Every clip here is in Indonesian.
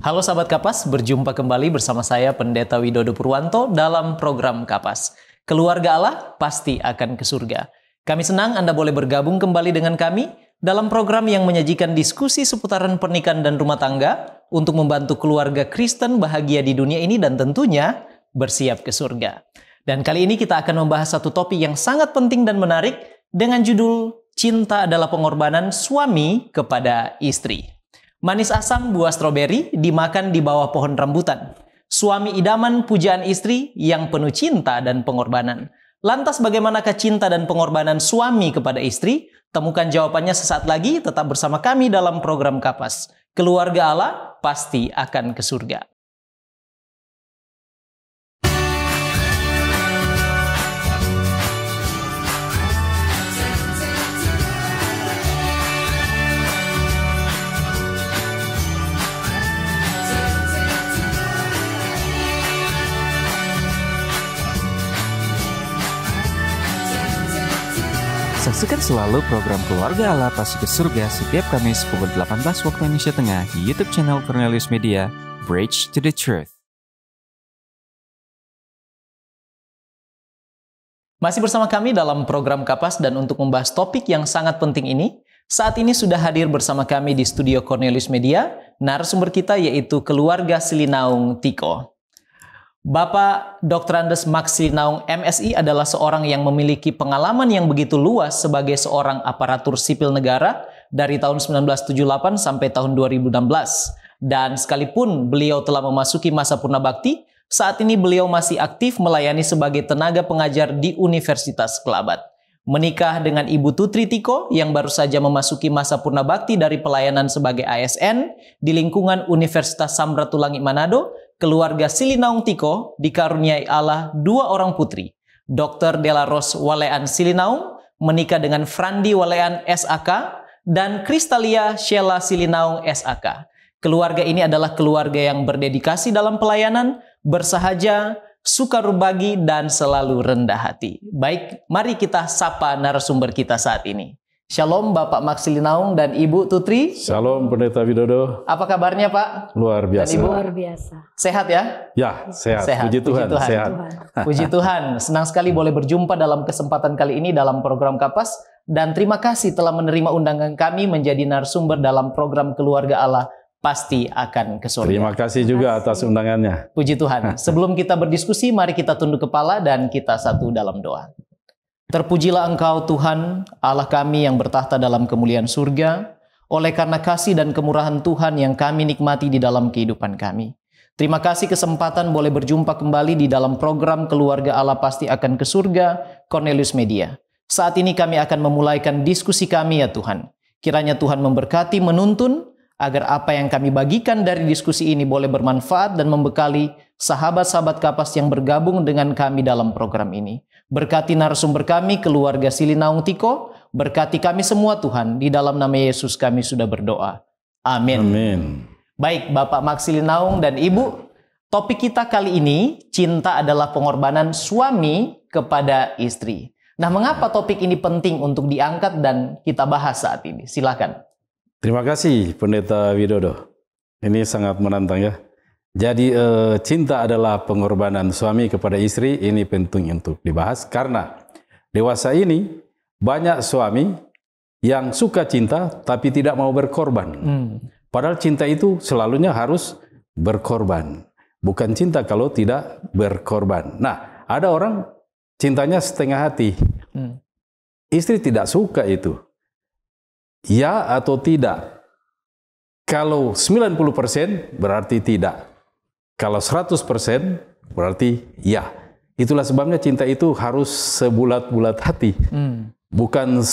Halo sahabat Kapas, berjumpa kembali bersama saya Pendeta Widodo Purwanto dalam program Kapas. Keluarga Allah pasti akan ke surga. Kami senang Anda boleh bergabung kembali dengan kami dalam program yang menyajikan diskusi seputaran pernikahan dan rumah tangga untuk membantu keluarga Kristen bahagia di dunia ini dan tentunya bersiap ke surga. Dan kali ini kita akan membahas satu topik yang sangat penting dan menarik dengan judul Cinta adalah Pengorbanan Suami kepada Istri. Manis asam buah stroberi dimakan di bawah pohon rambutan. Suami idaman pujaan istri yang penuh cinta dan pengorbanan. Lantas bagaimanakah cinta dan pengorbanan suami kepada istri? Temukan jawabannya sesaat lagi, tetap bersama kami dalam program Kapas. Keluarga Allah pasti akan ke surga. Saksikan selalu program Keluarga Allah Pasti ke Surga setiap Kamis pukul 18 waktu Indonesia Tengah di YouTube channel Cornelius Media, Bridge to the Truth. Masih bersama kami dalam program Kapas dan untuk membahas topik yang sangat penting ini, saat ini sudah hadir bersama kami di studio Cornelius Media, narasumber kita yaitu keluarga Silinaung Tiko. Bapak Dr. Andes Max Silinaung MSI adalah seorang yang memiliki pengalaman yang begitu luas sebagai seorang aparatur sipil negara dari tahun 1978 sampai tahun 2016. Dan sekalipun beliau telah memasuki masa purna bakti, saat ini beliau masih aktif melayani sebagai tenaga pengajar di Universitas Kelabat. Menikah dengan Ibu Tutri Tiko yang baru saja memasuki masa purna bakti dari pelayanan sebagai ASN di lingkungan Universitas Samratulangi Manado. Keluarga Silinaung Tiko dikaruniai Allah dua orang putri. Dr. Della Ros Walean Silinaung menikah dengan Frandi Walean SAK dan Kristalia Sheila Silinaung SAK. Keluarga ini adalah keluarga yang berdedikasi dalam pelayanan, bersahaja, suka berbagi, dan selalu rendah hati. Baik, mari kita sapa narasumber kita saat ini. Shalom Bapak Max Silinaung dan Ibu Tutri. Shalom Pendeta Widodo. Apa kabarnya Pak? Luar biasa. Dan Ibu? Luar biasa. Sehat ya? Ya, sehat. Puji Tuhan. Sehat. Puji Tuhan. Senang sekali boleh berjumpa dalam kesempatan kali ini dalam program Kapas. Dan terima kasih telah menerima undangan kami menjadi narasumber dalam program Keluarga Allah Pasti Akan ke Surga. Terima kasih juga atas undangannya. Puji Tuhan. Sebelum kita berdiskusi, mari kita tunduk kepala dan kita satu dalam doa. Terpujilah Engkau Tuhan, Allah kami yang bertahta dalam kemuliaan surga, oleh karena kasih dan kemurahan Tuhan yang kami nikmati di dalam kehidupan kami. Terima kasih kesempatan boleh berjumpa kembali di dalam program Keluarga Allah Pasti Akan ke Surga, Cornelius Media. Saat ini kami akan memulaikan diskusi kami ya Tuhan. Kiranya Tuhan memberkati, menuntun, agar apa yang kami bagikan dari diskusi ini boleh bermanfaat dan membekali sahabat-sahabat Kapas yang bergabung dengan kami dalam program ini. Berkati narasumber kami, keluarga Silinaung Tiko, berkati kami semua Tuhan, di dalam nama Yesus kami sudah berdoa. Amin. Amin. Baik, Bapak Max Silinaung dan Ibu, topik kita kali ini, cinta adalah pengorbanan suami kepada istri. Nah, mengapa topik ini penting untuk diangkat dan kita bahas saat ini? Silakan. Terima kasih Pendeta Widodo. Ini sangat menantang ya. Jadi cinta adalah pengorbanan suami kepada istri, ini penting untuk dibahas karena dewasa ini banyak suami yang suka cinta tapi tidak mau berkorban. Padahal cinta itu selalunya harus berkorban. Bukan cinta kalau tidak berkorban. Nah, ada orang cintanya setengah hati. Istri tidak suka itu. Ya atau tidak? Kalau 90% berarti tidak. Kalau 100% berarti ya. Itulah sebabnya cinta itu harus sebulat-bulat hati. Bukan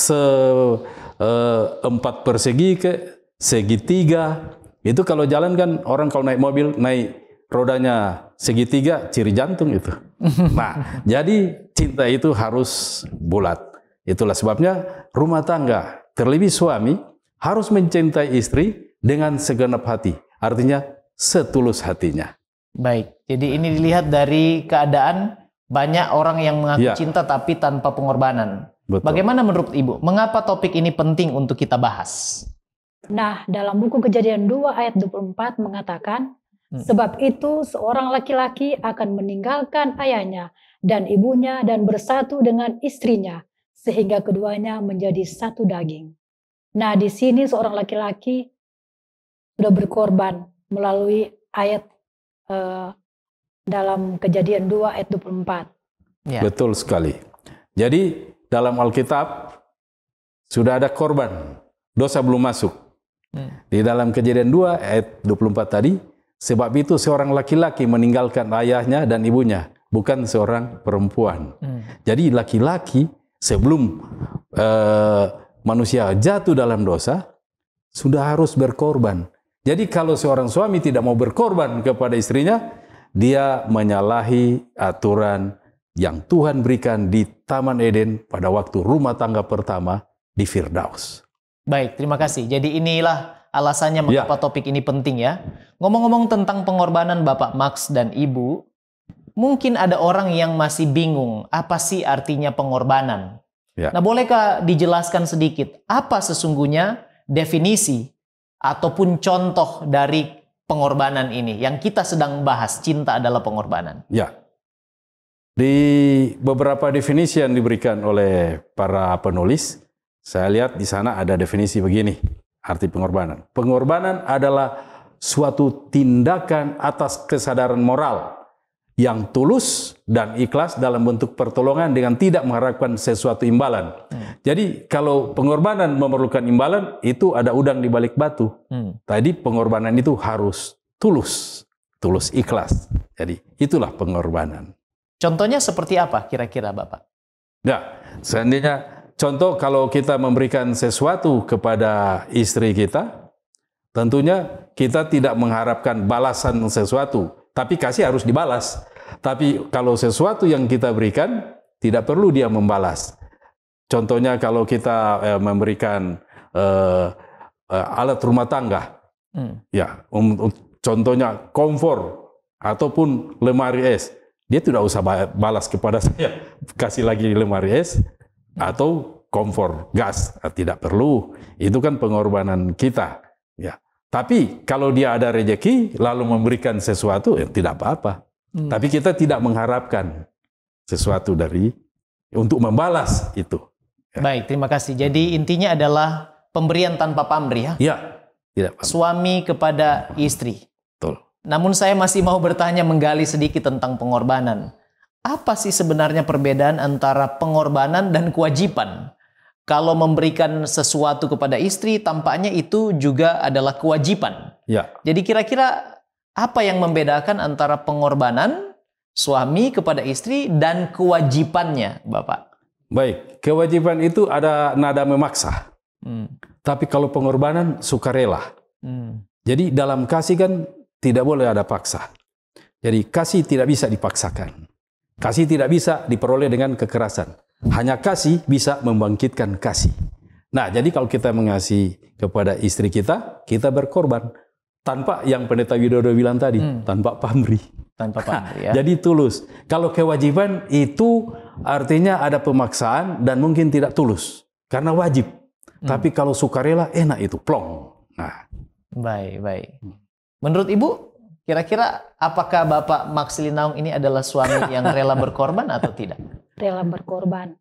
empat persegi ke segitiga. Itu kalau jalan kan orang kalau naik mobil, naik rodanya segitiga, ciri jantung itu. Nah, jadi cinta itu harus bulat. Itulah sebabnya rumah tangga, terlebih suami, harus mencintai istri dengan segenap hati. Artinya setulus hatinya. Baik, jadi ini dilihat dari keadaan banyak orang yang mengaku cinta tapi tanpa pengorbanan. Betul. Bagaimana menurut Ibu? Mengapa topik ini penting untuk kita bahas? Nah, dalam buku Kejadian 2 ayat 24 mengatakan, Sebab itu seorang laki-laki akan meninggalkan ayahnya dan ibunya dan bersatu dengan istrinya, sehingga keduanya menjadi satu daging. Nah, di sini seorang laki-laki sudah berkorban melalui ayat dalam Kejadian 2 ayat 24. Ya. Betul sekali. Jadi dalam Alkitab sudah ada korban, dosa belum masuk. Di dalam Kejadian 2 ayat 24 tadi, sebab itu seorang laki-laki meninggalkan ayahnya dan ibunya, bukan seorang perempuan. Jadi laki-laki sebelum manusia jatuh dalam dosa, sudah harus berkorban. Jadi kalau seorang suami tidak mau berkorban kepada istrinya, dia menyalahi aturan yang Tuhan berikan di Taman Eden pada waktu rumah tangga pertama di Firdaus. Baik, terima kasih. Jadi inilah alasannya mengapa topik ini penting ya. Ngomong-ngomong tentang pengorbanan Bapak Max dan Ibu, mungkin ada orang yang masih bingung apa sih artinya pengorbanan. Ya. Nah, bolehkah dijelaskan sedikit apa sesungguhnya definisi ataupun contoh dari pengorbanan ini yang kita sedang bahas, cinta adalah pengorbanan? Ya. Di beberapa definisi yang diberikan oleh para penulis, saya lihat di sana ada definisi begini, arti pengorbanan. Pengorbanan adalah suatu tindakan atas kesadaran moral yang tulus dan ikhlas dalam bentuk pertolongan dengan tidak mengharapkan sesuatu imbalan. Jadi kalau pengorbanan memerlukan imbalan, itu ada udang di balik batu. Tadi pengorbanan itu harus tulus ikhlas. Jadi itulah pengorbanan. Contohnya seperti apa kira-kira Bapak? Ya, seandainya contoh kalau kita memberikan sesuatu kepada istri kita, tentunya kita tidak mengharapkan balasan sesuatu. Tapi kasih harus dibalas. Tapi kalau sesuatu yang kita berikan, tidak perlu dia membalas. Contohnya kalau kita memberikan alat rumah tangga, ya, contohnya kompor ataupun lemari es, dia tidak usah balas kepada saya, kasih lagi lemari es atau kompor gas, tidak perlu. Itu kan pengorbanan kita, ya. Tapi kalau dia ada rezeki lalu memberikan sesuatu, ya tidak apa-apa. Tapi kita tidak mengharapkan sesuatu untuk membalas itu. Ya. Baik, terima kasih. Jadi intinya adalah pemberian tanpa pamrih ya? Ya, tidak apa-apa. Suami kepada istri. Betul. Namun saya masih mau bertanya, menggali sedikit tentang pengorbanan. Apa sih sebenarnya perbedaan antara pengorbanan dan kewajiban? Kalau memberikan sesuatu kepada istri, tampaknya itu juga adalah kewajiban. Ya. Jadi kira-kira apa yang membedakan antara pengorbanan suami kepada istri dan kewajibannya, Bapak? Baik, kewajiban itu ada nada memaksa. Tapi kalau pengorbanan sukarela. Jadi dalam kasih kan tidak boleh ada paksa. Jadi kasih tidak bisa dipaksakan. Kasih tidak bisa diperoleh dengan kekerasan. Hanya kasih bisa membangkitkan kasih. Nah, jadi kalau kita mengasihi kepada istri kita, kita berkorban. Tanpa yang Pendeta Widodo bilang tadi, tanpa pamrih. Tanpa pamrih ya. Jadi tulus. Kalau kewajiban itu artinya ada pemaksaan dan mungkin tidak tulus. Karena wajib. Tapi kalau sukarela, enak itu, plong. Nah. Baik. Menurut Ibu, kira-kira apakah Bapak Max Silinaung ini adalah suami yang rela berkorban atau tidak? Rela berkorban.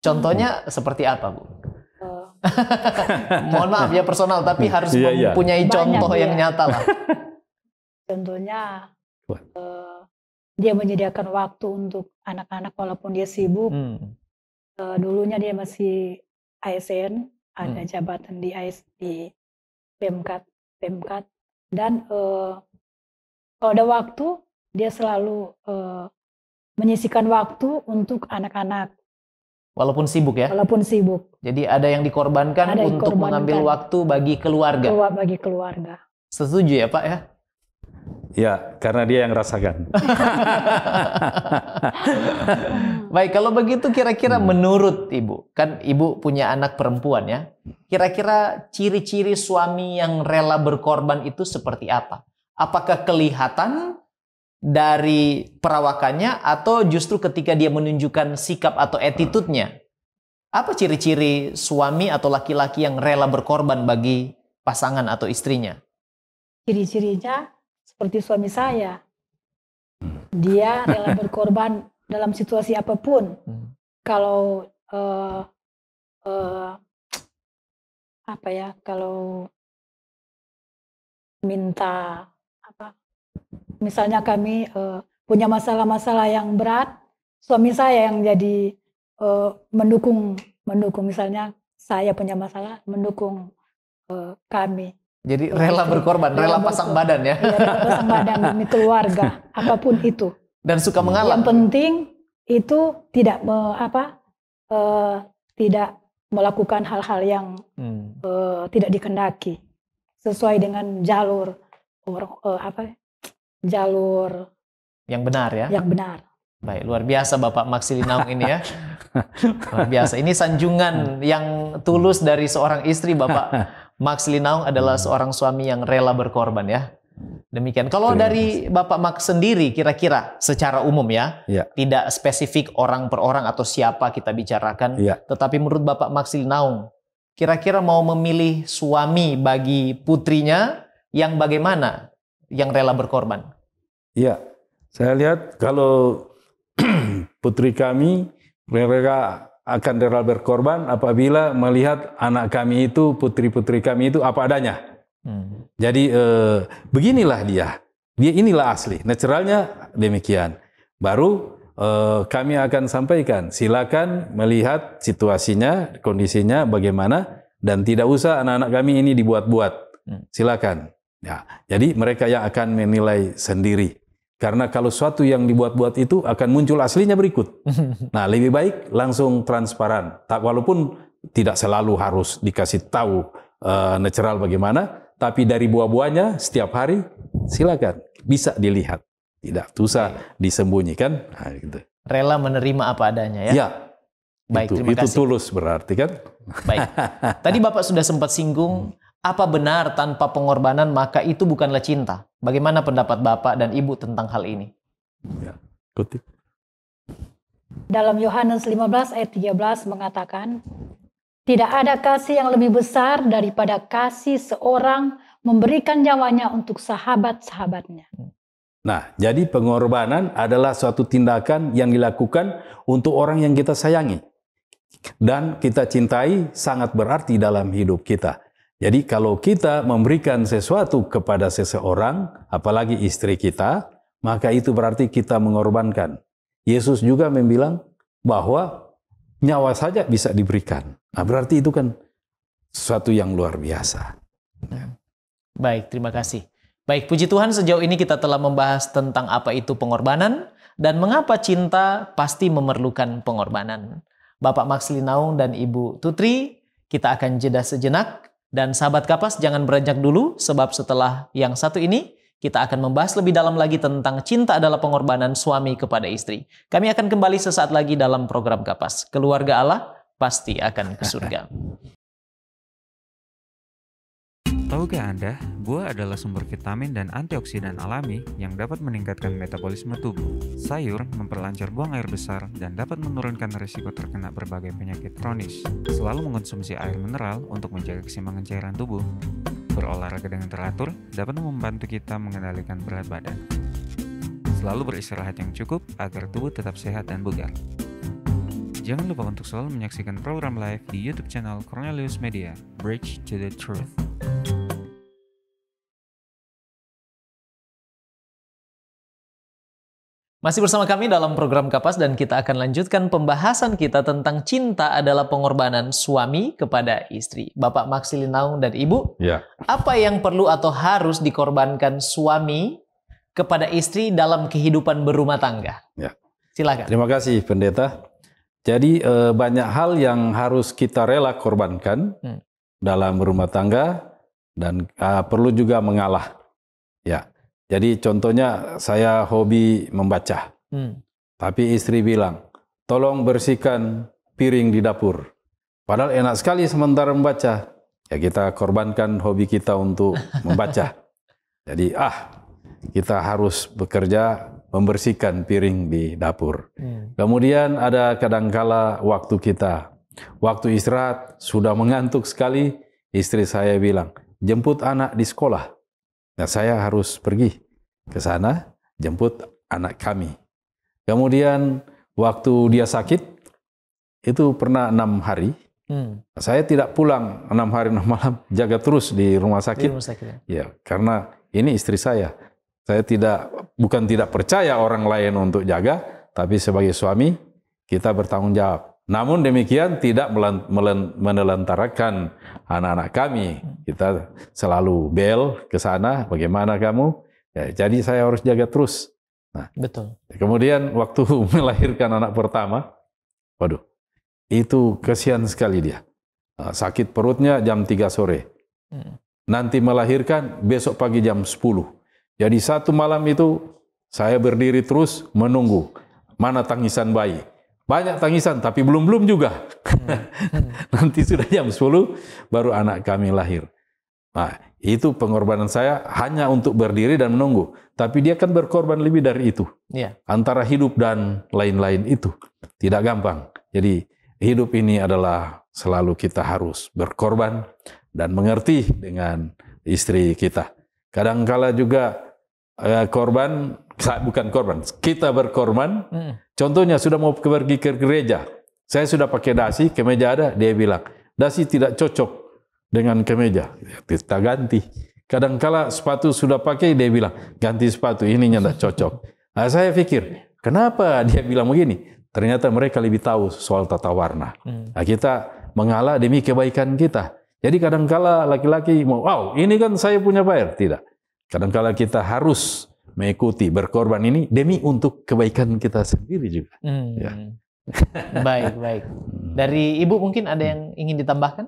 Contohnya seperti apa, Bu? Mohon maaf ya personal, tapi harus mempunyai contoh yang nyata lah. Contohnya, dia menyediakan waktu untuk anak-anak walaupun dia sibuk. Dulunya dia masih ASN, ada jabatan di Pemkat. Dan kalau ada waktu, dia selalu menyisihkan waktu untuk anak-anak. Walaupun sibuk ya? Walaupun sibuk. Jadi ada yang dikorbankan untuk mengambil waktu bagi keluarga. Bagi keluarga. Setuju ya Pak ya? Ya, karena dia yang rasakan. Baik, kalau begitu kira-kira menurut Ibu, kan Ibu punya anak perempuan ya, kira-kira ciri-ciri suami yang rela berkorban itu seperti apa? Apakah kelihatan dari perawakannya atau justru ketika dia menunjukkan sikap atau attitude-nya? Apa ciri-ciri suami atau laki-laki yang rela berkorban bagi pasangan atau istrinya? Ciri-cirinya seperti suami saya. Dia rela berkorban dalam situasi apapun. Kalau kalau minta misalnya kami punya masalah-masalah yang berat, suami saya yang jadi mendukung misalnya saya punya masalah, mendukung kami. Jadi rela berkorban, rela pasang badan ya. Iya, rela pasang badan demi keluarga, apapun itu. Dan suka mengalah. Yang penting itu tidak tidak melakukan hal-hal yang tidak dikehendaki, sesuai dengan jalur yang benar ya. Yang benar. Baik, luar biasa Bapak Max Silinaung ini ya. Luar biasa. Ini sanjungan yang tulus dari seorang istri. Bapak Max Silinaung adalah seorang suami yang rela berkorban ya. Demikian. Kalau dari Bapak Max sendiri kira-kira secara umum ya, tidak spesifik orang per orang atau siapa kita bicarakan, tetapi menurut Bapak Max Silinaung, kira-kira mau memilih suami bagi putrinya yang bagaimana, yang rela berkorban? Iya, saya lihat kalau putri kami mereka akan rela berkorban apabila melihat anak kami itu, putri-putri kami itu apa adanya. Jadi beginilah dia inilah asli, naturalnya demikian. Baru kami akan sampaikan, silakan melihat situasinya, kondisinya bagaimana, dan tidak usah anak-anak kami ini dibuat-buat, silakan. Ya, jadi mereka yang akan menilai sendiri. Karena kalau suatu yang dibuat-buat itu akan muncul aslinya berikut. Nah, lebih baik langsung transparan. Walaupun tidak selalu harus dikasih tahu natural bagaimana, tapi dari buah-buahnya setiap hari silakan bisa dilihat, tidak usah disembunyikan. Nah, gitu. Rela menerima apa adanya ya. Ya. Baik, terima kasih. Itu tulus berarti kan. Baik. Tadi Bapak sudah sempat singgung, apa benar tanpa pengorbanan maka itu bukanlah cinta? Bagaimana pendapat Bapak dan Ibu tentang hal ini? Ya, kutip. Dalam Yohanes 15 ayat 13 mengatakan, tidak ada kasih yang lebih besar daripada kasih seorang memberikan nyawanya untuk sahabat-sahabatnya. Nah, jadi pengorbanan adalah suatu tindakan yang dilakukan untuk orang yang kita sayangi. Dan kita cintai sangat berarti dalam hidup kita. Jadi kalau kita memberikan sesuatu kepada seseorang, apalagi istri kita, maka itu berarti kita mengorbankan. Yesus juga membilang bahwa nyawa saja bisa diberikan. Nah, berarti itu kan sesuatu yang luar biasa. Baik, terima kasih. Baik, puji Tuhan sejauh ini kita telah membahas tentang apa itu pengorbanan dan mengapa cinta pasti memerlukan pengorbanan. Bapak Max Silinaung dan Ibu Tutri, kita akan jeda sejenak. Dan sahabat Kapas jangan beranjak dulu sebab setelah yang satu ini kita akan membahas lebih dalam lagi tentang cinta adalah pengorbanan suami kepada istri. Kami akan kembali sesaat lagi dalam program Kapas. Keluarga Allah pasti akan ke surga. Tahukah Anda, buah adalah sumber vitamin dan antioksidan alami yang dapat meningkatkan metabolisme tubuh. Sayur memperlancar buang air besar dan dapat menurunkan risiko terkena berbagai penyakit kronis. Selalu mengonsumsi air mineral untuk menjaga keseimbangan cairan tubuh. Berolahraga dengan teratur dapat membantu kita mengendalikan berat badan. Selalu beristirahat yang cukup agar tubuh tetap sehat dan bugar. Jangan lupa untuk selalu menyaksikan program live di YouTube channel Cornelius Media, Bridge to the Truth. Masih bersama kami dalam program Kapas dan kita akan lanjutkan pembahasan kita tentang cinta adalah pengorbanan suami kepada istri. Bapak Max Silinaung dan Ibu, apa yang perlu atau harus dikorbankan suami kepada istri dalam kehidupan berumah tangga? Ya. Silakan. Terima kasih pendeta. Jadi banyak hal yang harus kita rela korbankan dalam berumah tangga dan perlu juga mengalah. Ya. Jadi contohnya saya hobi membaca. Tapi istri bilang, tolong bersihkan piring di dapur. Padahal enak sekali sementara membaca. Ya kita korbankan hobi kita untuk membaca. Jadi kita harus bekerja membersihkan piring di dapur. Kemudian ada kadangkala waktu kita. Waktu istirahat sudah mengantuk sekali. Istri saya bilang, jemput anak di sekolah. Nah, saya harus pergi. ke sana, jemput anak kami. Kemudian waktu dia sakit, itu pernah 6 hari. Saya tidak pulang 6 hari 6 malam, jaga terus di rumah sakit. Di rumah sakit. Ya, karena ini istri saya. Saya bukan tidak percaya orang lain untuk jaga, tapi sebagai suami kita bertanggung jawab. Namun demikian tidak menelantarkan anak-anak kami. Kita selalu bel ke sana, bagaimana kamu? Ya, jadi saya harus jaga terus. Nah, betul. Kemudian waktu melahirkan anak pertama, waduh, itu kasihan sekali dia. Sakit perutnya jam 3 sore. Nanti melahirkan besok pagi jam 10. Jadi satu malam itu saya berdiri terus menunggu mana tangisan bayi. Banyak tangisan, tapi belum juga. Nanti sudah jam 10, baru anak kami lahir. Nah, itu pengorbanan saya hanya untuk berdiri dan menunggu. Tapi dia kan berkorban lebih dari itu. Yeah. Antara hidup dan lain-lain itu. Tidak gampang. Jadi hidup ini adalah selalu kita harus berkorban dan mengerti dengan istri kita. Kadangkala juga bukan korban, kita berkorban. Contohnya sudah mau pergi ke gereja, saya sudah pakai dasi, kemeja ada, dia bilang dasi tidak cocok dengan kemeja, kita ganti. Kadangkala sepatu sudah pakai, dia bilang ganti sepatu, ininya tidak cocok. Nah, saya pikir kenapa dia bilang begini? Ternyata mereka lebih tahu soal tata warna. Nah, kita mengalah demi kebaikan kita. Jadi kadangkala laki-laki mau, wow, ini kan saya punya bayar, tidak. Kadangkala kita harus mengikuti berkorban ini demi untuk kebaikan kita sendiri juga. Ya. Baik. Dari Ibu mungkin ada yang ingin ditambahkan?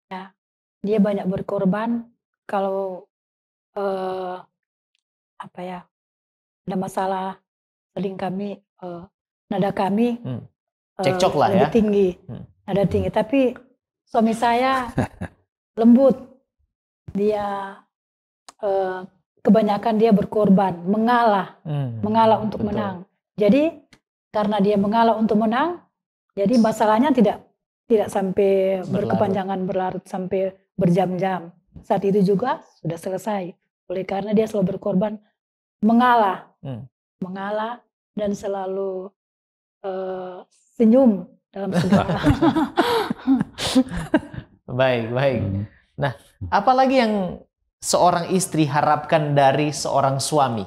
Ya, dia banyak berkorban kalau ada masalah, sering kami nada kami cekcok lah ya. Nada tinggi. Tapi suami saya lembut, dia kebanyakan dia berkorban, mengalah untuk menang. Jadi karena dia mengalah untuk menang, jadi masalahnya tidak sampai berkepanjangan, berlarut sampai berjam-jam. Saat itu juga sudah selesai. Oleh karena dia selalu berkorban, mengalah dan selalu senyum dalam segala. Baik. Nah, apalagi yang seorang istri harapkan dari seorang suami?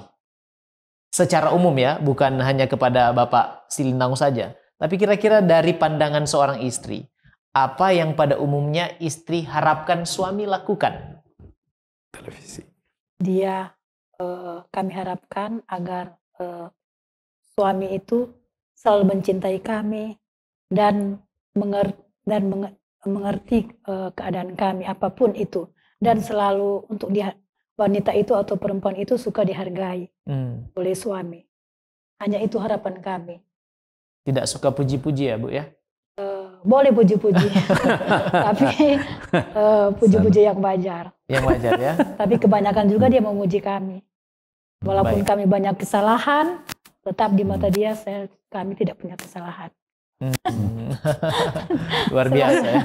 Secara umum ya, bukan hanya kepada Bapak Silinaung saja. Tapi kira-kira dari pandangan seorang istri, apa yang pada umumnya istri harapkan suami lakukan? Televisi. Kami harapkan agar suami itu selalu mencintai kami dan mengerti keadaan kami apapun itu. Dan selalu untuk wanita itu atau perempuan itu suka dihargai oleh suami. Hanya itu harapan kami. Tidak suka puji-puji ya Bu ya? Boleh puji-puji, tapi puji-puji yang wajar. Yang wajar ya. Tapi kebanyakan juga dia memuji kami. Walaupun kami banyak kesalahan, tetap di mata dia kami tidak punya kesalahan. Luar biasa ya.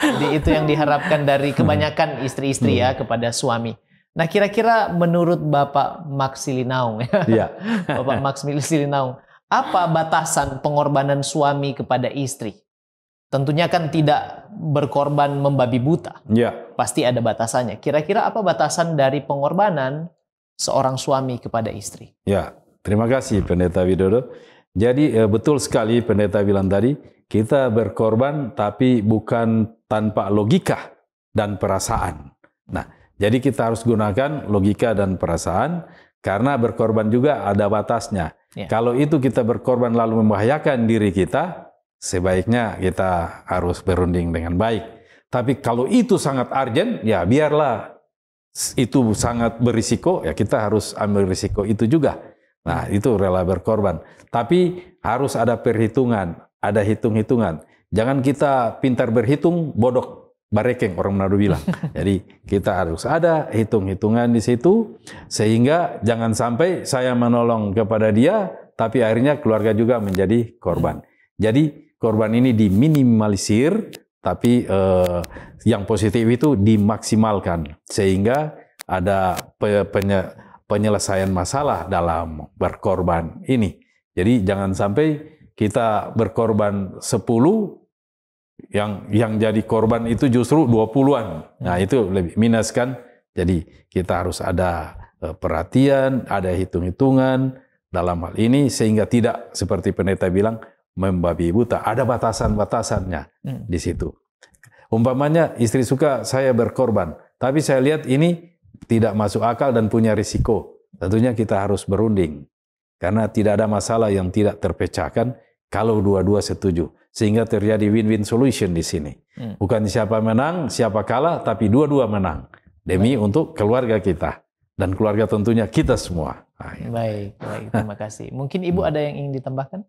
Jadi itu yang diharapkan dari kebanyakan istri-istri ya kepada suami. Nah, kira-kira menurut Bapak Max Silinaung ya. Bapak Max Silinaung, apa batasan pengorbanan suami kepada istri? Tentunya kan tidak berkorban membabi buta. Ya. Pasti ada batasannya. Kira-kira apa batasan dari pengorbanan seorang suami kepada istri? Ya, terima kasih Pendeta Widodo. Jadi betul sekali Pendeta bilang tadi, kita berkorban tapi bukan tanpa logika dan perasaan. Nah, jadi kita harus gunakan logika dan perasaan karena berkorban juga ada batasnya. Ya. Kalau itu kita berkorban lalu membahayakan diri kita, sebaiknya kita harus berunding dengan baik. Tapi kalau itu sangat urgent, ya biarlah itu sangat berisiko, ya kita harus ambil risiko itu juga. Nah, itu rela berkorban. Tapi harus ada perhitungan, ada hitung-hitungan. Jangan kita pintar berhitung, bodoh barekeng orang Manado bilang. Jadi kita harus ada hitung-hitungan di situ, sehingga jangan sampai saya menolong kepada dia, tapi akhirnya keluarga juga menjadi korban. Jadi korban ini diminimalisir, tapi yang positif itu dimaksimalkan, sehingga ada penyelesaian masalah dalam berkorban ini. Jadi jangan sampai kita berkorban 10, yang jadi korban itu justru 20-an. Nah itu lebih minus kan. Jadi kita harus ada perhatian, ada hitung-hitungan dalam hal ini sehingga tidak seperti pendeta bilang membabi buta. Ada batasan-batasannya di situ. Umpamanya istri suka saya berkorban, tapi saya lihat ini tidak masuk akal dan punya risiko. Tentunya kita harus berunding. Karena tidak ada masalah yang tidak terpecahkan kalau dua-dua setuju. Sehingga terjadi win-win solution di sini. Bukan siapa menang, siapa kalah, tapi dua-dua menang. Demi untuk keluarga kita. Dan keluarga tentunya kita semua. Nah, ya. Baik, terima kasih. Mungkin Ibu ada yang ingin ditambahkan?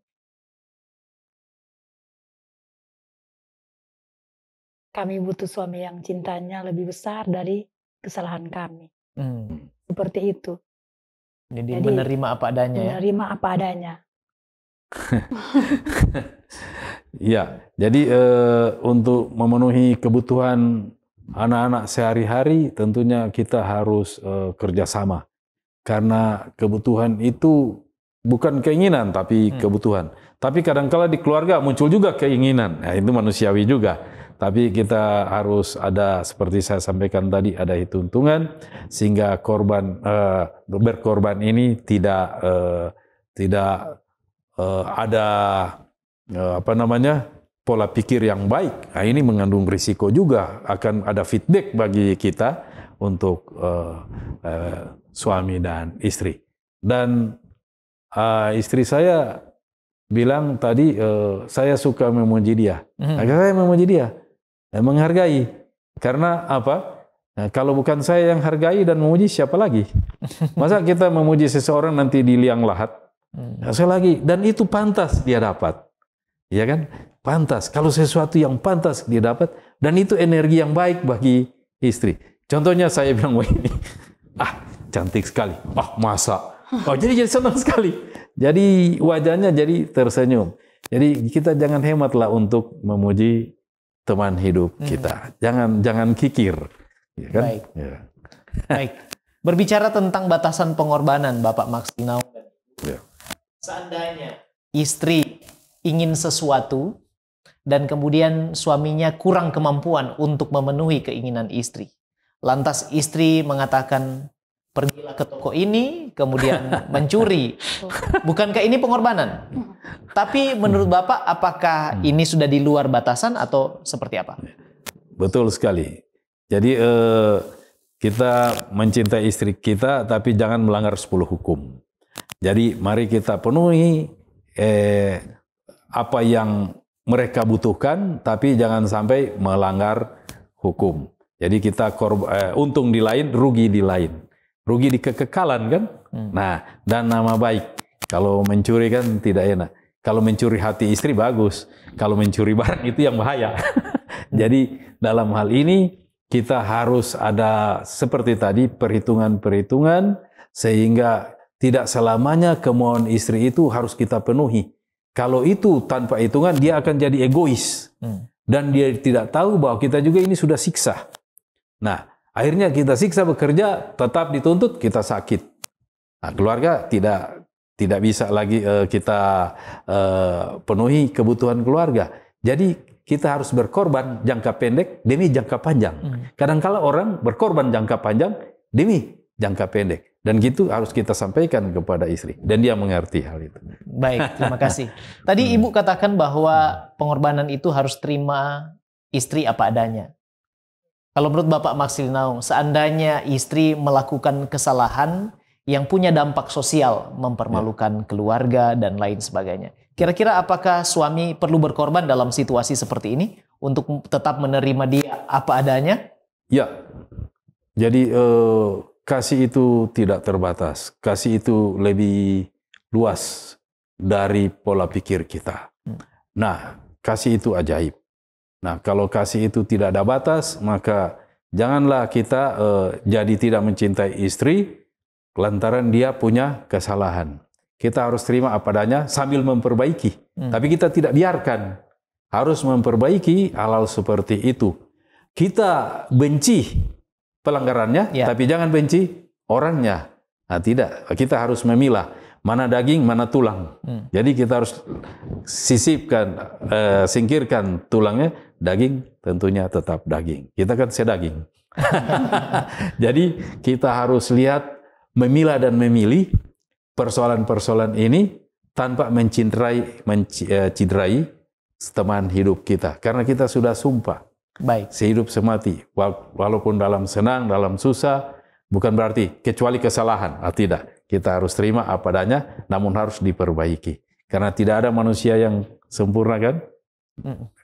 Kami butuh suami yang cintanya lebih besar dari kesalahan kami. Seperti itu. Jadi menerima apa adanya ya? Menerima apa adanya. Ya, jadi untuk memenuhi kebutuhan anak-anak sehari-hari tentunya kita harus kerjasama. Karena kebutuhan itu bukan keinginan tapi kebutuhan. Tapi kadang-kala di keluarga muncul juga keinginan. Nah, itu manusiawi juga. Tapi kita harus ada, seperti saya sampaikan tadi, ada hitung-hitungan sehingga berkorban ini tidak ada pola pikir yang baik. Nah, ini mengandung risiko juga, akan ada feedback bagi kita untuk suami dan istri. Dan istri saya bilang tadi, saya suka memuji dia. Agar saya memuji dia, menghargai. Karena apa? Nah, kalau bukan saya yang hargai dan memuji, siapa lagi? Masa kita memuji seseorang nanti di liang lahat? Saya lagi, dan itu pantas dia dapat. Ya kan? Pantas. Kalau sesuatu yang pantas dia dapat, dan itu energi yang baik bagi istri. Contohnya saya bilang begini, cantik sekali. Masa? Jadi senang sekali. Jadi wajahnya jadi tersenyum. Jadi kita jangan hematlah untuk memuji teman hidup kita. Jangan kikir. Ya kan? Baik. Ya. Baik. Berbicara tentang batasan pengorbanan, Bapak Maxil Naung. Ya. Seandainya istri ingin sesuatu dan kemudian suaminya kurang kemampuan untuk memenuhi keinginan istri. Lantas istri mengatakan, pergilah ke toko ini, kemudian mencuri. Bukankah ini pengorbanan? Tapi menurut Bapak, apakah ini sudah di luar batasan atau seperti apa? Betul sekali. Jadi kita mencintai istri kita, tapi jangan melanggar 10 hukum. Jadi mari kita penuhi apa yang mereka butuhkan, tapi jangan sampai melanggar hukum. Jadi kita untung di lain, rugi di lain. Rugi di kekekalan kan? Nah, dan nama baik. Kalau mencuri kan tidak enak. Kalau mencuri hati istri bagus. Kalau mencuri barang itu yang bahaya. Jadi dalam hal ini kita harus ada seperti tadi perhitungan-perhitungan sehingga tidak selamanya kemauan istri itu harus kita penuhi. Kalau itu tanpa hitungan dia akan jadi egois. Dan dia tidak tahu bahwa kita juga ini sudah siksa. Nah, akhirnya kita siksa bekerja, tetap dituntut, kita sakit. Nah, keluarga tidak bisa lagi kita penuhi kebutuhan keluarga. Jadi kita harus berkorban jangka pendek demi jangka panjang. Kadang-kala orang berkorban jangka panjang demi jangka pendek. Dan gitu harus kita sampaikan kepada istri. Dan dia mengerti hal itu. Baik, terima kasih. Tadi Ibu katakan bahwa pengorbanan itu harus terima istri apa adanya. Kalau menurut Bapak Maxil Naung, seandainya istri melakukan kesalahan yang punya dampak sosial, mempermalukan keluarga dan lain sebagainya. Kira-kira apakah suami perlu berkorban dalam situasi seperti ini untuk tetap menerima dia apa adanya? Ya, jadi kasih itu tidak terbatas. Kasih itu lebih luas dari pola pikir kita. Nah, kasih itu ajaib. Nah, kalau kasih itu tidak ada batas, maka janganlah kita jadi tidak mencintai istri lantaran dia punya kesalahan. Kita harus terima apa adanya sambil memperbaiki. Tapi kita tidak biarkan. Harus memperbaiki hal-hal seperti itu. Kita benci pelanggarannya, Ya. tapi jangan benci orangnya. Nah, tidak. Kita harus memilah mana daging, mana tulang. Jadi kita harus sisipkan, singkirkan tulangnya, daging tentunya tetap daging. Kita kan sedaging. Jadi kita harus lihat, memilah dan memilih persoalan-persoalan ini tanpa menciderai teman hidup kita. Karena kita sudah sumpah. Baik. Sehidup semati. Walaupun dalam senang, dalam susah, bukan berarti kecuali kesalahan. Tidak. Kita harus terima apa adanya, namun harus diperbaiki. Karena tidak ada manusia yang sempurna kan?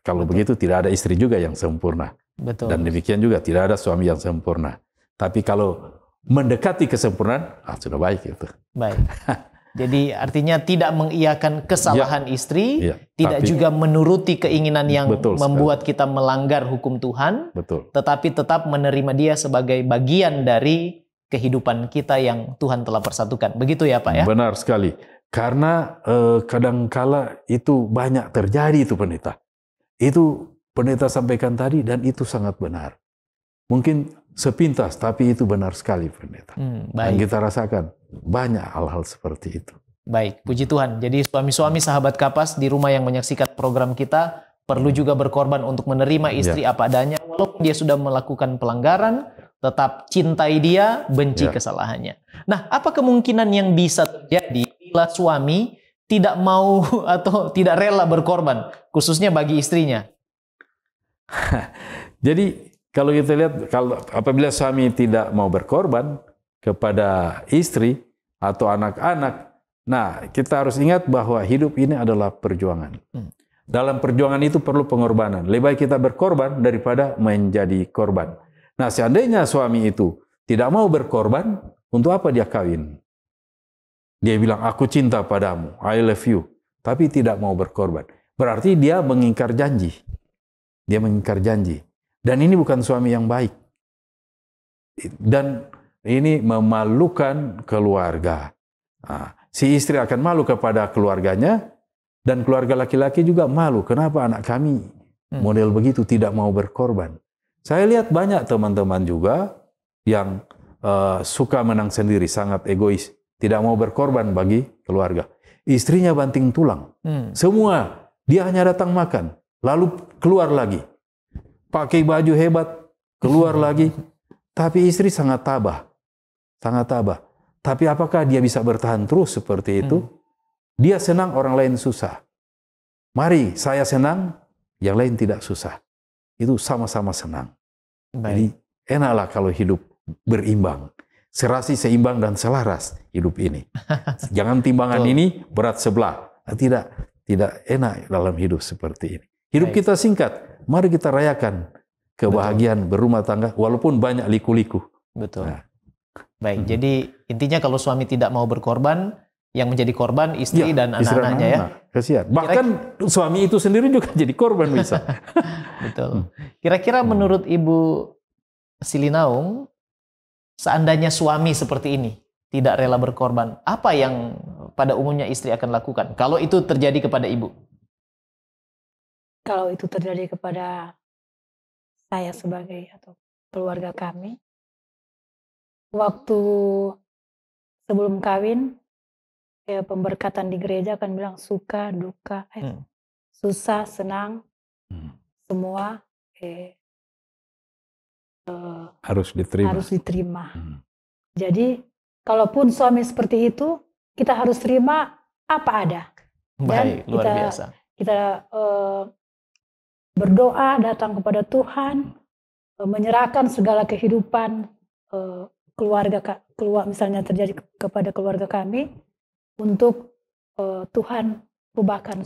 Kalau begitu tidak ada istri juga yang sempurna. Betul. Dan demikian juga tidak ada suami yang sempurna. Tapi kalau mendekati kesempurnaan, sudah baik itu. Baik. Jadi artinya tidak mengiyakan kesalahan istri, tidak tapi juga menuruti keinginan yang betul membuat kita melanggar hukum Tuhan, betul. Tetapi tetap menerima dia sebagai bagian dari kehidupan kita yang Tuhan telah persatukan. Begitu ya Pak ya? Benar sekali. Karena kadangkala itu banyak terjadi itu pendeta. Itu pendeta sampaikan tadi dan itu sangat benar. Mungkin sepintas, tapi itu benar sekali pendeta. Dan Baik. kita rasakan banyak hal-hal seperti itu. Baik, puji Tuhan. Jadi suami-suami sahabat Kapas di rumah yang menyaksikan program kita perlu juga berkorban untuk menerima istri apa adanya. Walaupun dia sudah melakukan pelanggaran, tetap cintai dia, benci kesalahannya. Nah, apa kemungkinan yang bisa terjadi bila suami tidak mau atau tidak rela berkorban, khususnya bagi istrinya? Jadi kalau kita lihat, apabila suami tidak mau berkorban kepada istri atau anak-anak, nah kita harus ingat bahwa hidup ini adalah perjuangan. Dalam perjuangan itu perlu pengorbanan. Lebih baik kita berkorban daripada menjadi korban. Nah, seandainya suami itu tidak mau berkorban, untuk apa dia kawin? Dia bilang, aku cinta padamu, I love you. Tapi tidak mau berkorban. Berarti dia mengingkar janji. Dia mengingkar janji. Dan ini bukan suami yang baik. Dan ini memalukan keluarga. Nah, si istri akan malu kepada keluarganya, dan keluarga laki-laki juga malu. Kenapa anak kami model begitu tidak mau berkorban? Saya lihat banyak teman-teman juga yang suka menang sendiri, sangat egois. Tidak mau berkorban bagi keluarga. Istrinya banting tulang. Semua, dia hanya datang makan. Lalu keluar lagi. Pakai baju hebat, keluar lagi. Tapi istri sangat tabah. Sangat tabah. Tapi apakah dia bisa bertahan terus seperti itu? Dia senang, orang lain susah. Mari saya senang, yang lain tidak susah. Itu sama-sama senang. Jadi enaklah kalau hidup berimbang. Serasi, seimbang, dan selaras hidup ini. Jangan timbangan ini berat sebelah. Tidak enak dalam hidup seperti ini. Hidup kita singkat. Mari kita rayakan kebahagiaan berumah tangga walaupun banyak liku-liku. Betul. Nah. Baik, jadi intinya kalau suami tidak mau berkorban, yang menjadi korban istri dan anak-anaknya ya. Kasihan. Bahkan suami itu sendiri juga jadi korban bisa. Betul. Kira-kira menurut Ibu Silinaung, seandainya suami seperti ini tidak rela berkorban, apa yang pada umumnya istri akan lakukan kalau itu terjadi kepada Ibu? Kalau itu terjadi kepada saya sebagai atau keluarga kami, waktu sebelum kawin, pemberkatan di gereja akan bilang suka, duka, susah, senang, semua harus diterima. Harus diterima. Jadi, kalaupun suami seperti itu, kita harus terima apa ada. Baik, dan luar biasa. Kita berdoa, datang kepada Tuhan, menyerahkan segala kehidupan keluarga, misalnya terjadi kepada keluarga kami, untuk Tuhan ubahkan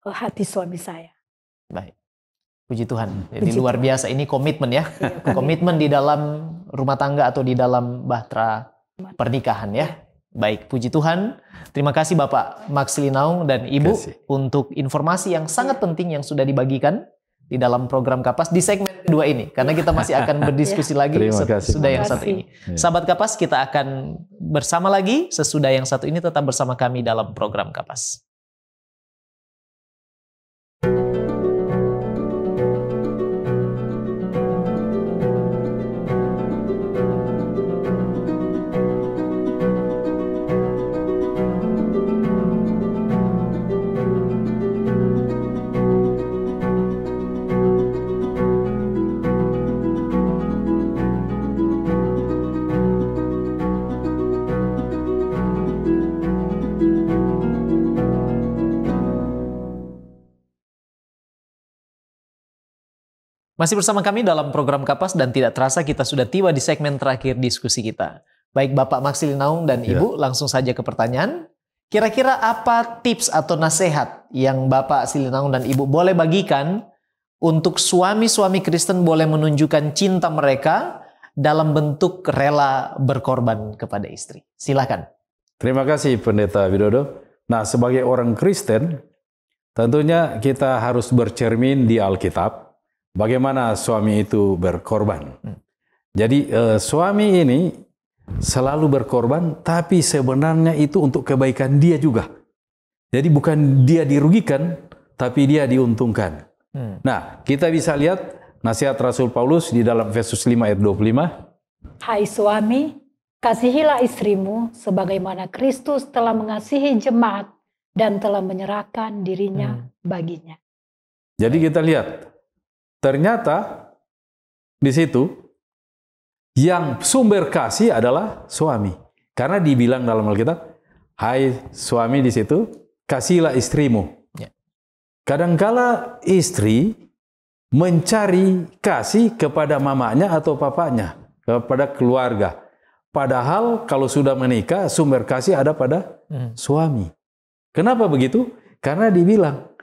hati suami saya. Baik, puji Tuhan. Jadi luar biasa, ini komitmen ya, komitmen di dalam rumah tangga atau di dalam bahtera pernikahan ya. Baik, puji Tuhan. Terima kasih Bapak Max Silinaung dan Ibu untuk informasi yang sangat penting yang sudah dibagikan di dalam program Kapas di segmen kedua ini. Karena kita masih akan berdiskusi lagi sesudah yang satu ini. Sahabat Kapas, kita akan bersama lagi sesudah yang satu ini. Tetap bersama kami dalam program Kapas. Masih bersama kami dalam program Kapas dan tidak terasa kita sudah tiba di segmen terakhir diskusi kita. Baik Bapak Max Silinaung dan Ibu, langsung saja ke pertanyaan. Kira-kira apa tips atau nasihat yang Bapak Silinaung dan Ibu boleh bagikan untuk suami-suami Kristen boleh menunjukkan cinta mereka dalam bentuk rela berkorban kepada istri? Silakan. Terima kasih Pendeta Widodo. Nah, sebagai orang Kristen, tentunya kita harus bercermin di Alkitab bagaimana suami itu berkorban. Jadi suami ini selalu berkorban, tapi sebenarnya itu untuk kebaikan dia juga. Jadi bukan dia dirugikan, tapi dia diuntungkan. Nah, kita bisa lihat nasihat Rasul Paulus di dalam Efesus 5 ayat 25. Hai suami, kasihilah istrimu sebagaimana Kristus telah mengasihi jemaat dan telah menyerahkan dirinya baginya. Jadi kita lihat, ternyata di situ yang sumber kasih adalah suami. Karena dibilang dalam Alkitab, hai suami di situ, kasihilah istrimu. Kadangkala istri mencari kasih kepada mamanya atau papanya, kepada keluarga. Padahal kalau sudah menikah, sumber kasih ada pada suami. Kenapa begitu? Karena dibilang,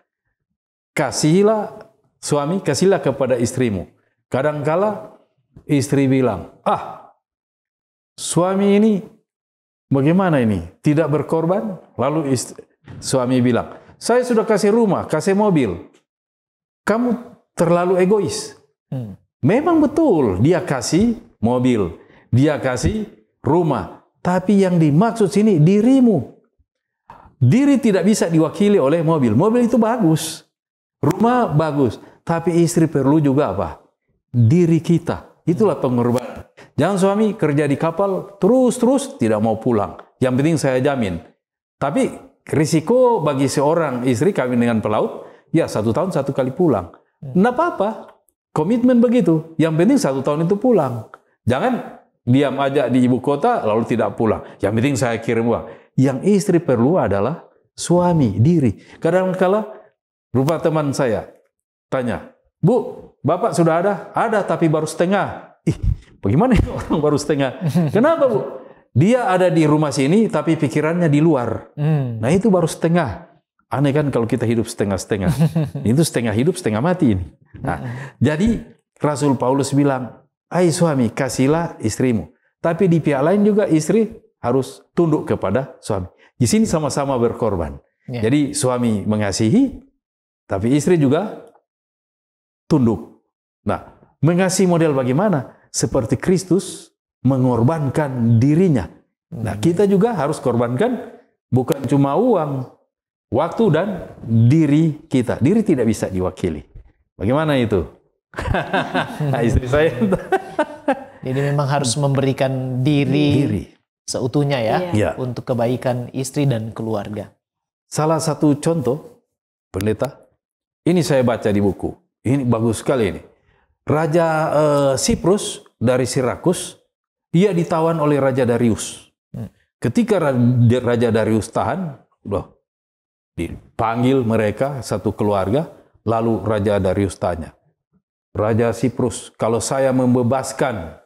kasihilah suami, kasihlah kepada istrimu. Kadangkala istri bilang, suami ini bagaimana ini? Tidak berkorban? Lalu suami bilang, saya sudah kasih rumah, kasih mobil. Kamu terlalu egois. Memang betul, dia kasih mobil, dia kasih rumah. Tapi yang dimaksud sini dirimu. Diri tidak bisa diwakili oleh mobil. Mobil itu bagus. Rumah bagus. Tapi istri perlu juga apa? Diri kita. Itulah pengorbanan. Jangan suami kerja di kapal terus tidak mau pulang. Yang penting saya jamin. Tapi risiko bagi seorang istri kawin dengan pelaut, ya 1 tahun 1 kali pulang. Nggak apa-apa. Komitmen begitu. Yang penting 1 tahun itu pulang. Jangan diam aja di ibu kota lalu tidak pulang. Yang penting saya kirim uang. Yang istri perlu adalah suami, diri. Kadang-kala rupa teman saya tanya, Bu, Bapak sudah ada? Ada, tapi baru setengah. Bagaimana ya orang baru setengah? Kenapa, Bu? Dia ada di rumah sini, tapi pikirannya di luar. Nah, itu baru setengah. Aneh kan kalau kita hidup setengah-setengah. Itu setengah hidup, setengah mati ini. Nah, jadi Rasul Paulus bilang, hai suami, kasihlah istrimu. Tapi di pihak lain juga istri harus tunduk kepada suami. Di sini sama-sama berkorban. Jadi suami mengasihi, tapi istri juga tunduk. Nah, mengasihi model bagaimana? Seperti Kristus mengorbankan dirinya. Nah, kita juga harus korbankan bukan cuma uang, waktu dan diri kita. Diri tidak bisa diwakili. Bagaimana itu? Nah, istri saya. Jadi memang harus memberikan diri seutuhnya ya, untuk kebaikan istri dan keluarga. Salah satu contoh, pendeta, ini saya baca di buku. Ini bagus sekali ini. Raja Siprus dari Sirakus, dia ditawan oleh Raja Darius. Ketika Raja Darius tahan, dipanggil mereka satu keluarga, lalu Raja Darius tanya, Raja Siprus, kalau saya membebaskan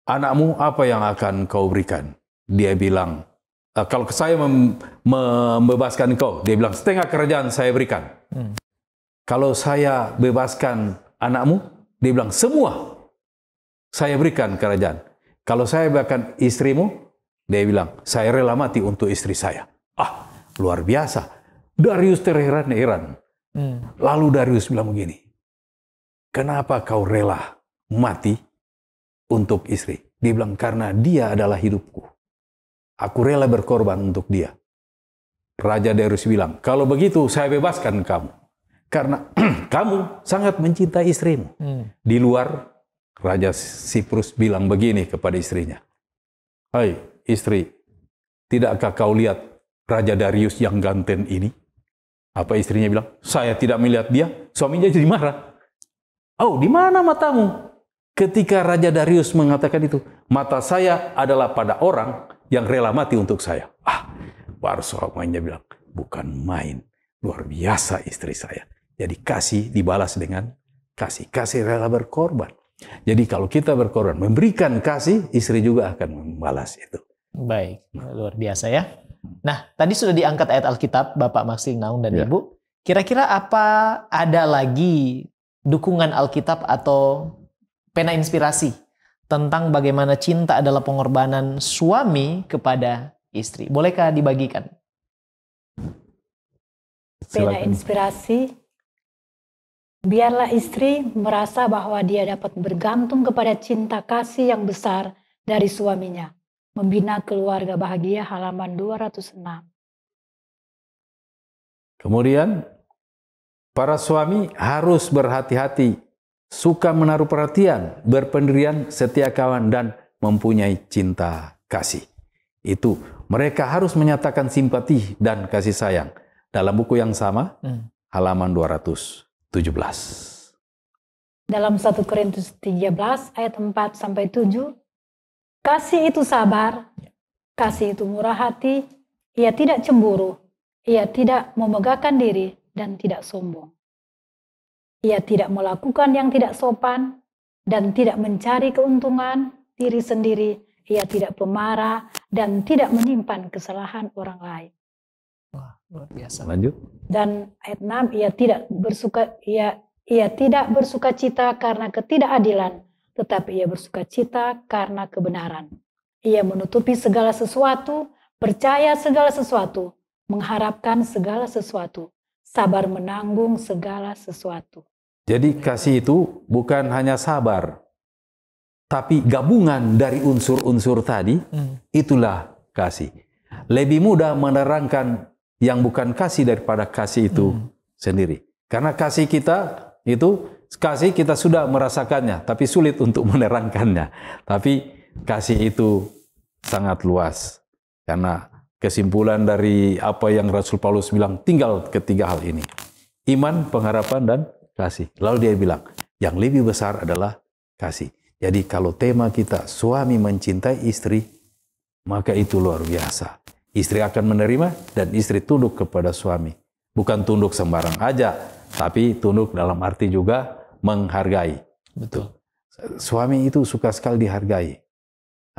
anakmu, apa yang akan kau berikan? Dia bilang, kalau saya membebaskan kau, dia bilang, setengah kerajaan saya berikan. Kalau saya bebaskan anakmu, dia bilang, semua saya berikan kerajaan. Kalau saya bebaskan istrimu, dia bilang, saya rela mati untuk istri saya. Luar biasa. Darius terheran-heran. Lalu Darius bilang begini, kenapa kau rela mati untuk istri? Dia bilang, karena dia adalah hidupku. Aku rela berkorban untuk dia. Raja Darius bilang, kalau begitu saya bebaskan kamu. Karena kamu sangat mencintai istrimu. Di luar, Raja Siprus bilang begini kepada istrinya. Hai istri, tidakkah kau lihat Raja Darius yang ganteng ini? Apa istrinya bilang? Saya tidak melihat dia. Suaminya jadi marah. Oh, di mana matamu? Ketika Raja Darius mengatakan itu, mata saya adalah pada orang yang rela mati untuk saya. Baru suaminya bilang, bukan main. Luar biasa istri saya. Jadi kasih dibalas dengan kasih. Kasih rela berkorban. Jadi kalau kita berkorban, memberikan kasih, istri juga akan membalas itu. Baik, luar biasa ya. Nah, tadi sudah diangkat ayat Alkitab, Bapak Maxil Naung dan Ya. Ibu. Kira-kira apa ada lagi dukungan Alkitab atau pena inspirasi tentang bagaimana cinta adalah pengorbanan suami kepada istri? Bolehkah dibagikan? Pena Silakan. inspirasi, biarlah istri merasa bahwa dia dapat bergantung kepada cinta kasih yang besar dari suaminya. Membina keluarga bahagia, halaman 206. Kemudian, para suami harus berhati-hati, suka menaruh perhatian, berpendirian, setia kawan, dan mempunyai cinta kasih. Itu, mereka harus menyatakan simpati dan kasih sayang. Dalam buku yang sama, halaman 217. Dalam 1 Korintus 13 ayat 4-7, kasih itu sabar, kasih itu murah hati, ia tidak cemburu, ia tidak memegahkan diri dan tidak sombong. Ia tidak melakukan yang tidak sopan dan tidak mencari keuntungan diri sendiri, ia tidak pemarah dan tidak menyimpan kesalahan orang lain. Wah, luar biasa. Lanjut. Dan ayat 6, ia tidak bersukacita karena ketidakadilan, tetapi ia bersukacita karena kebenaran. Ia menutupi segala sesuatu, percaya segala sesuatu, mengharapkan segala sesuatu, sabar menanggung segala sesuatu. Jadi kasih itu bukan hanya sabar, tapi gabungan dari unsur-unsur tadi, itulah kasih. Lebih mudah menerangkan yang bukan kasih daripada kasih itu sendiri. Karena kasih kita itu, kasih kita sudah merasakannya, tapi sulit untuk menerangkannya. Tapi kasih itu sangat luas. Karena kesimpulan dari apa yang Rasul Paulus bilang, tinggal ketiga hal ini. Iman, pengharapan, dan kasih. Lalu dia bilang, yang lebih besar adalah kasih. Jadi kalau tema kita, suami mencintai istri, maka itu luar biasa. Istri akan menerima dan istri tunduk kepada suami. Bukan tunduk sembarang aja, tapi tunduk dalam arti juga menghargai. Betul. Suami itu suka sekali dihargai.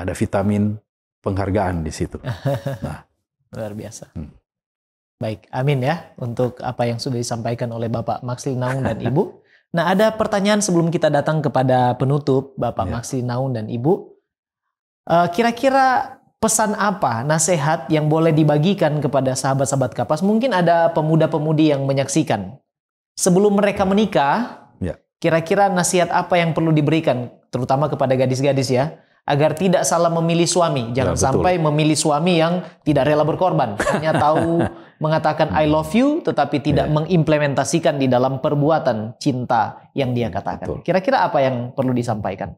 Ada vitamin penghargaan di situ. Nah, luar biasa. Baik, amin ya untuk apa yang sudah disampaikan oleh Bapak Maxil Naung dan Ibu. Nah, ada pertanyaan sebelum kita datang kepada penutup, Bapak Maxil Naung dan Ibu. Kira-kira pesan apa, nasihat yang boleh dibagikan kepada sahabat-sahabat Kapas? Mungkin ada pemuda-pemudi yang menyaksikan. Sebelum mereka menikah, kira-kira nasihat apa yang perlu diberikan, terutama kepada gadis-gadis ya, agar tidak salah memilih suami. Jangan sampai memilih suami yang tidak rela berkorban. Hanya tahu mengatakan I love you, tetapi tidak mengimplementasikan di dalam perbuatan cinta yang dia katakan. Kira-kira apa yang perlu disampaikan?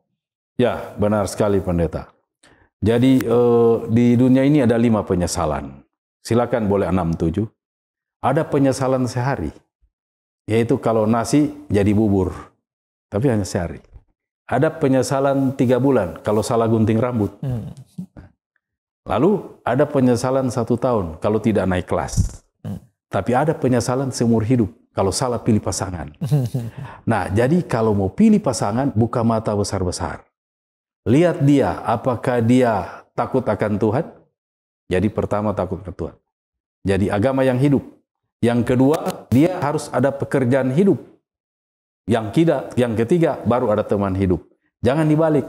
Ya, benar sekali pendeta. Jadi di dunia ini ada 5 penyesalan. Silakan boleh 6, 7. Ada penyesalan sehari. Yaitu kalau nasi jadi bubur. Tapi hanya sehari. Ada penyesalan 3 bulan kalau salah gunting rambut. Lalu ada penyesalan 1 tahun kalau tidak naik kelas. Tapi ada penyesalan seumur hidup kalau salah pilih pasangan. Nah, jadi kalau mau pilih pasangan, buka mata besar-besar. Lihat dia, apakah dia takut akan Tuhan? Jadi pertama takut akan Tuhan. Jadi agama yang hidup. Yang kedua, dia harus ada pekerjaan hidup. Yang ketiga, baru ada teman hidup. Jangan dibalik.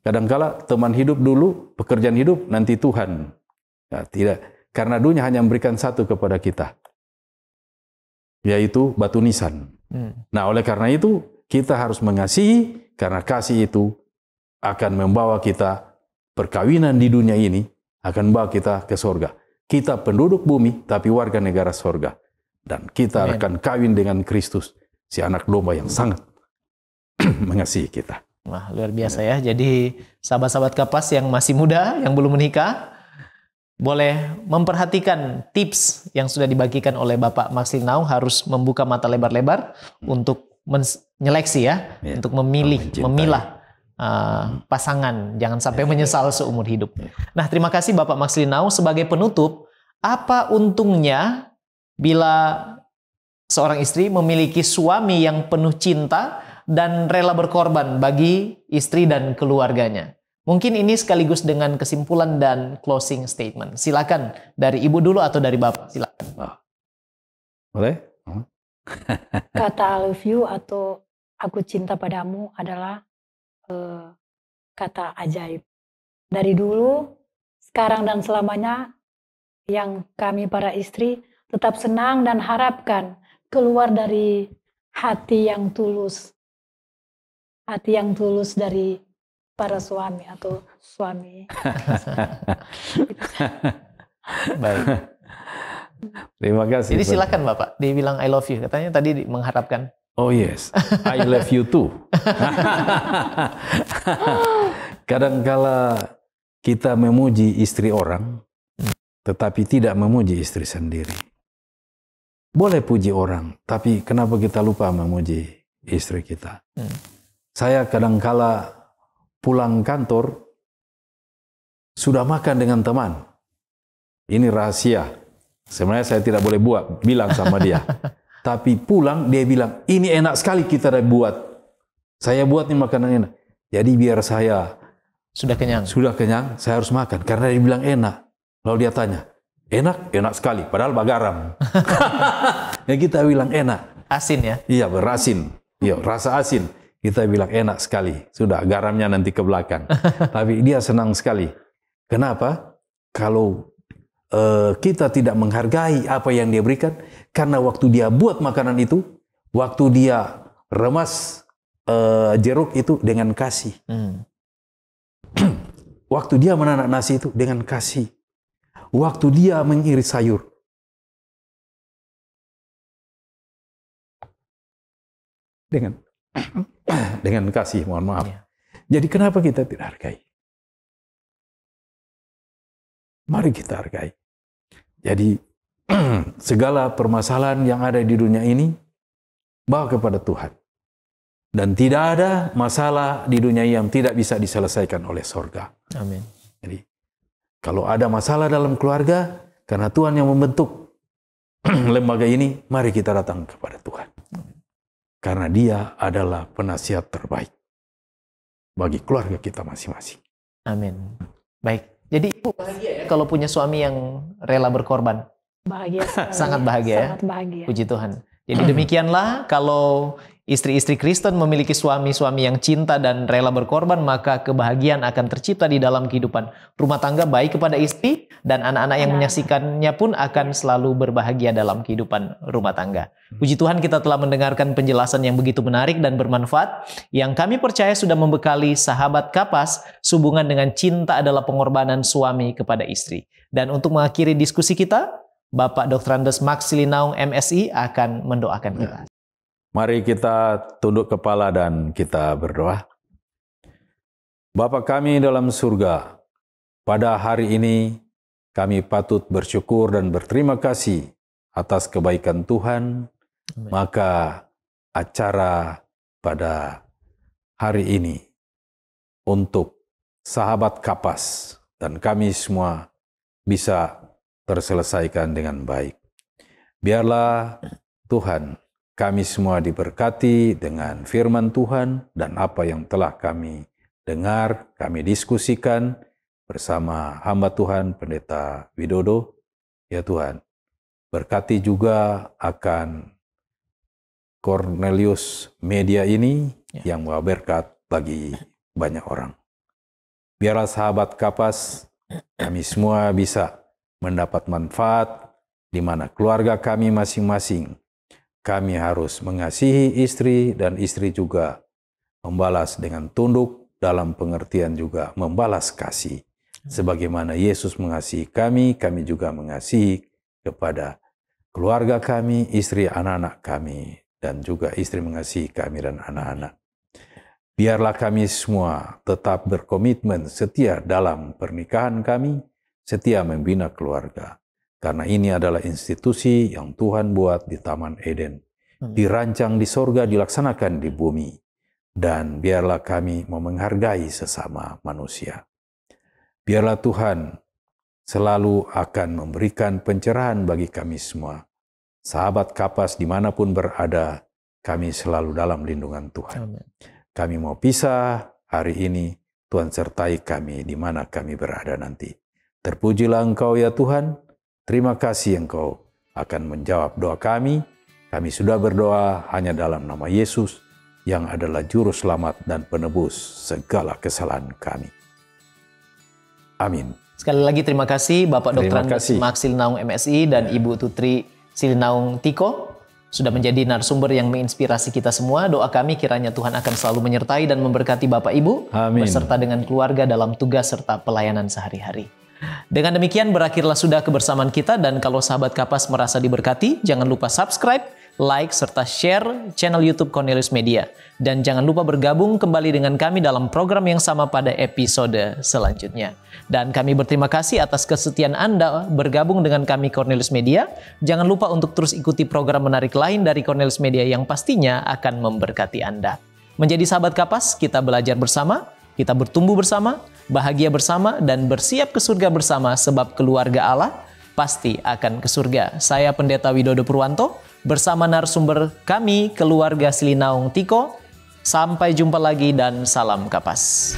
Kadangkala teman hidup dulu, pekerjaan hidup, nanti Tuhan. Nah, tidak. Karena dunia hanya memberikan satu kepada kita. Yaitu batu nisan. Nah, oleh karena itu, kita harus mengasihi, karena kasih itu akan membawa kita perkawinan di dunia ini, akan membawa kita ke sorga. Kita penduduk bumi, tapi warga negara sorga. Dan kita akan kawin dengan Kristus, si anak domba yang sangat mengasihi kita. Wah, luar biasa ya. Jadi sahabat-sahabat Kapas yang masih muda, yang belum menikah, boleh memperhatikan tips yang sudah dibagikan oleh Bapak Maxil Naung, harus membuka mata lebar-lebar untuk menyeleksi ya, untuk memilah pasangan, jangan sampai menyesal seumur hidup. Nah, terima kasih Bapak Maxil Naung. Sebagai penutup, apa untungnya bila seorang istri memiliki suami yang penuh cinta dan rela berkorban bagi istri dan keluarganya. Mungkin ini sekaligus dengan kesimpulan dan closing statement. Silakan dari Ibu dulu atau dari Bapak, silakan. Boleh? Kata I love you atau aku cinta padamu adalah kata ajaib. Dari dulu, sekarang dan selamanya, yang kami para istri tetap senang dan harapkan keluar dari hati yang tulus. Hati yang tulus dari para suami atau suami. Baik. Terima kasih. Jadi silakan Bapak, dia bilang I love you. Katanya tadi mengharapkan. Oh yes, I love you too. Kadangkala kita memuji istri orang, tetapi tidak memuji istri sendiri. Boleh puji orang, tapi kenapa kita lupa memuji istri kita? Saya kadangkala pulang kantor, sudah makan dengan teman. Ini rahasia. Sebenarnya saya tidak boleh bilang sama dia. Tapi pulang dia bilang, ini enak sekali kita dah buat. Saya buat nih makanan enak. Jadi biar saya sudah kenyang, saya harus makan. Karena dia bilang enak. Lalu dia tanya, enak? Enak sekali. Padahal garam. Ya kita bilang enak. Asin ya? Iya, berasin. Iya, rasa asin. Kita bilang enak sekali. Sudah, garamnya nanti ke belakang. Tapi dia senang sekali. Kenapa? Kalau kita tidak menghargai apa yang dia berikan, karena waktu dia buat makanan itu, waktu dia remas jeruk itu dengan kasih. Waktu dia menanak nasi itu dengan kasih. Waktu dia mengiris sayur. Dengan kasih, mohon maaf. Jadi kenapa kita tidak hargai? Mari kita hargai. Jadi segala permasalahan yang ada di dunia ini bawa kepada Tuhan. Dan tidak ada masalah di dunia yang tidak bisa diselesaikan oleh sorga. Amin. Jadi kalau ada masalah dalam keluarga, karena Tuhan yang membentuk lembaga ini, mari kita datang kepada Tuhan. Karena Dia adalah penasihat terbaik bagi keluarga kita masing-masing. Amin. Baik. Jadi Ibu bahagia ya kalau punya suami yang rela berkorban. Bahagia sekali. Sangat bahagia ya. Sangat bahagia. Puji Tuhan. Jadi demikianlah kalau istri-istri Kristen memiliki suami-suami yang cinta dan rela berkorban, maka kebahagiaan akan tercipta di dalam kehidupan rumah tangga, baik kepada istri dan anak-anak yang menyaksikannya pun akan selalu berbahagia dalam kehidupan rumah tangga. Puji Tuhan, kita telah mendengarkan penjelasan yang begitu menarik dan bermanfaat yang kami percaya sudah membekali sahabat Kapas sehubungan dengan cinta adalah pengorbanan suami kepada istri. Dan untuk mengakhiri diskusi kita, Bapak Dr. Andes Max Silinaung MSI akan mendoakan kita. Mari kita tunduk kepala dan kita berdoa. Bapa kami dalam surga, pada hari ini kami patut bersyukur dan berterima kasih atas kebaikan Tuhan. Amin. Maka acara pada hari ini untuk sahabat Kapas dan kami semua bisa terselesaikan dengan baik. Biarlah Tuhan, kami semua diberkati dengan firman Tuhan dan apa yang telah kami dengar, kami diskusikan bersama hamba Tuhan Pendeta Widodo. Ya Tuhan, berkati juga akan Cornelius Media ini yang membawa berkat bagi banyak orang. Biarlah sahabat Kapas, kami semua bisa mendapat manfaat di mana keluarga kami masing-masing. Kami harus mengasihi istri dan istri juga membalas dengan tunduk dalam pengertian juga membalas kasih. Sebagaimana Yesus mengasihi kami, kami juga mengasihi kepada keluarga kami, istri, anak-anak kami, dan juga istri mengasihi kami dan anak-anak. Biarlah kami semua tetap berkomitmen setia dalam pernikahan kami, setia membina keluarga. Karena ini adalah institusi yang Tuhan buat di Taman Eden. Dirancang di sorga, dilaksanakan di bumi. Dan biarlah kami mau menghargai sesama manusia. Biarlah Tuhan selalu akan memberikan pencerahan bagi kami semua. Sahabat Kapas dimanapun berada, kami selalu dalam lindungan Tuhan. Amin. Kami mau pisah hari ini, Tuhan sertai kami di mana kami berada nanti. Terpujilah Engkau ya Tuhan, terima kasih Engkau akan menjawab doa kami. Kami sudah berdoa hanya dalam nama Yesus yang adalah juru selamat dan penebus segala kesalahan kami. Amin. Sekali lagi terima kasih Bapak Dr. Terima Andes kasih. Max Silinaung MSI dan Ibu Tutri Silinaung Tiko sudah menjadi narasumber yang menginspirasi kita semua. Doa kami kiranya Tuhan akan selalu menyertai dan memberkati Bapak Ibu Amin. beserta dengan keluarga dalam tugas serta pelayanan sehari-hari. Dengan demikian berakhirlah sudah kebersamaan kita, dan kalau sahabat Kapas merasa diberkati, jangan lupa subscribe, like, serta share channel YouTube Cornelius Media. Dan jangan lupa bergabung kembali dengan kami dalam program yang sama pada episode selanjutnya. Dan kami berterima kasih atas kesetiaan Anda bergabung dengan kami Cornelius Media. Jangan lupa untuk terus ikuti program menarik lain dari Cornelius Media yang pastinya akan memberkati Anda. Menjadi sahabat Kapas, kita belajar bersama, kita bertumbuh bersama, bahagia bersama, dan bersiap ke surga bersama, sebab keluarga Allah pasti akan ke surga. Saya Pendeta Widodo Purwanto bersama narasumber kami keluarga Silinaung Tiko. Sampai jumpa lagi dan salam Kapas.